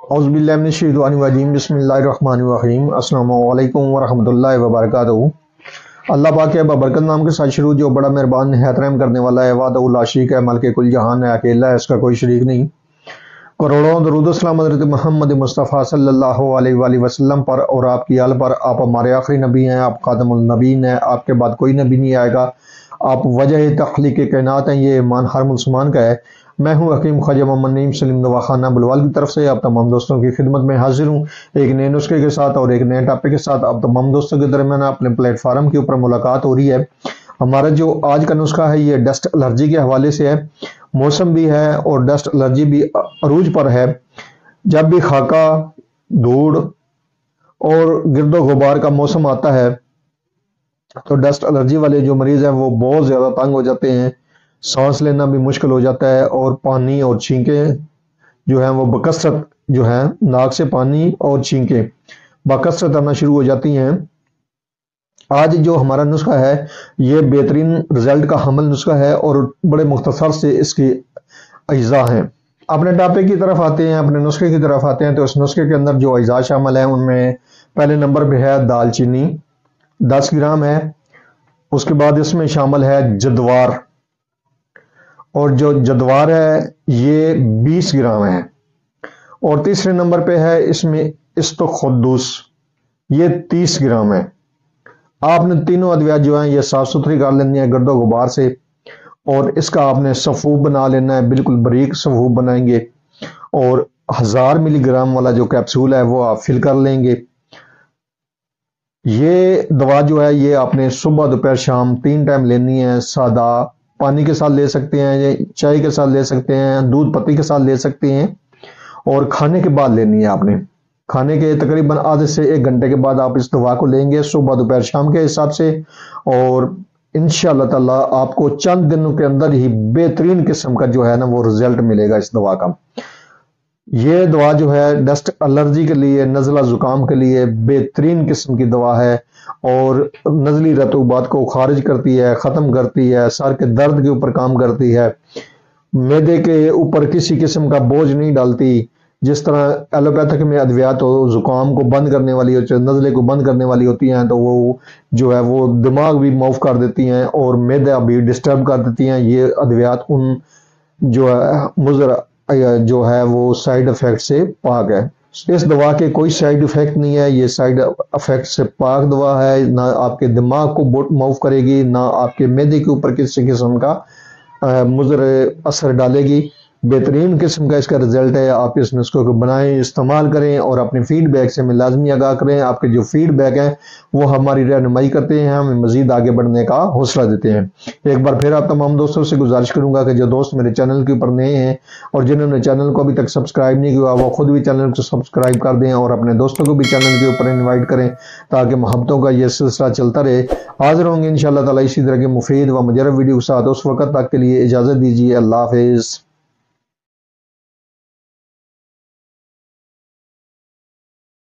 औज़ुबिल्लाहिमिनश्शैतानिर्रजीम बिस्मिल्लाहिर्रहमानिर्रहीम अस्सलामु अलैकुम वरहमतुल्लाहि वबरकातुहू। अल्लाह पाक के बबरकत नाम के साथ शुरू, जो बड़ा मेहरबान निहायत रहम करने वाला है। वाहदहू ला शरीक है, मालिक कुल जहान है, अकेला है, इसका कोई शरीक नहीं। करोड़ों दरूद सलाम हज़रत मोहम्मद मुस्तफ़ा सल्लल्लाहु अलैहि वसल्लम पर और आपकी आल पर। आप हमारे आखिरी नबी हैं, आप खातमुल नबीन हैं, आपके बाद कोई नबी नहीं आएगा। आप वजह तख्लीक कायनात हैं, ये ईमान हर मुसलमान का है। मैं हूं हकीम ख्वाजा मोहम्मद नईम सलीम दवाखाना बुलवाल की तरफ से आप तमाम दोस्तों की खिदमत में हाजिर हूं, एक नए नुस्खे के साथ और एक नए टॉपिक के साथ। आप तमाम दोस्तों के दरमियान अपने प्लेटफार्म के ऊपर मुलाकात हो रही है। हमारा जो आज का नुस्खा है ये डस्ट एलर्जी के हवाले से है। मौसम भी है और डस्ट एलर्जी भी अरूज पर है। जब भी खाका, धूड़ और गिरदो गुबार का मौसम आता है तो डस्ट एलर्जी वाले जो मरीज हैं वो बहुत ज़्यादा तंग हो जाते हैं, सांस लेना भी मुश्किल हो जाता है और पानी और छींकें जो हैं वो बकसरत जो है नाक से पानी और छींकें बकसरत आना शुरू हो जाती हैं। आज जो हमारा नुस्खा है ये बेहतरीन रिजल्ट का हमल नुस्खा है और बड़े मुख्तसर से इसकी अज्जा हैं। अपने टॉपिक की तरफ आते हैं, अपने नुस्खे की तरफ आते हैं। तो इस नुस्खे के अंदर जो अज्जा शामिल है उनमें पहले नंबर पे है दालचीनी 10 ग्राम है। उसके बाद इसमें शामिल है जद्वार, और जो जद्वार है ये 20 ग्राम है। और तीसरे नंबर पे है इसमें इस्तखुद्दूस, ये 30 ग्राम है। आपने तीनों अद्वियात जो हैं ये साफ सुथरी कर लेनी है गर्दो गुबार से, और इसका आपने सफूब बना लेना है, बिल्कुल बारीक सफूब बनाएंगे। और 1000 मिलीग्राम वाला जो कैप्सूल है वो आप फिल कर लेंगे। ये दवा जो है ये आपने सुबह दोपहर शाम 3 टाइम लेनी है। सादा पानी के साथ ले सकते हैं, चाय के साथ ले सकते हैं, दूध पत्ती के साथ ले सकते हैं, और खाने के बाद लेनी है आपने। खाने के तकरीबन आधे से 1 घंटे के बाद आप इस दवा को लेंगे, सुबह दोपहर शाम के हिसाब से। और इंशाअल्लाह ताला आपको चंद दिनों के अंदर ही बेहतरीन किस्म का जो है ना वो रिजल्ट मिलेगा इस दवा का। ये दवा जो है डस्ट एलर्जी के लिए, नज़ला जुकाम के लिए बेहतरीन किस्म की दवा है, और नज़ली रतूबात को खारिज करती है, ख़त्म करती है, सर के दर्द के ऊपर काम करती है, मैदे के ऊपर किसी किस्म का बोझ नहीं डालती। जिस तरह एलोपैथिक में अद्वियात हो जुकाम को बंद करने वाली हो, नज़ले को बंद करने वाली होती हैं, तो वो जो है वो दिमाग भी माफ कर देती हैं और मैदा भी डिस्टर्ब कर देती हैं। ये अद्वियात उन जो है मुज़र जो है वो साइड इफेक्ट से पाक है। इस दवा के कोई साइड इफेक्ट नहीं है, ये साइड इफेक्ट से पाक दवा है। ना आपके दिमाग को माफ करेगी, ना आपके मैदे के ऊपर किसी किस्म का मुज़र असर डालेगी। बेहतरीन किस्म का इसका रिजल्ट है। आप इस नुस्खे को बनाएं, इस्तेमाल करें और अपने फीडबैक से हमें लाजमी आगाह करें। आपके जो फीडबैक हैं वो हमारी रहनुमाई करते हैं, हमें मजीद आगे बढ़ने का हौसला देते हैं। एक बार फिर आप तमाम दोस्तों से गुजारिश करूंगा कि जो दोस्त मेरे चैनल के ऊपर नए हैं और जिन्होंने चैनल को अभी तक सब्सक्राइब नहीं किया वो खुद भी चैनल को सब्सक्राइब कर दें और अपने दोस्तों को भी चैनल के ऊपर इन्वाइट करें, ताकि मोहब्बतों का यह सिलसिला चलता रहे। हाजिर होंगे इंशाअल्लाह ताला इसी तरह के मुफीद व मुजर्रब वीडियो के साथ। उस वक्त तक के लिए इजाज़त दीजिए। अल्लाह हाफिज़।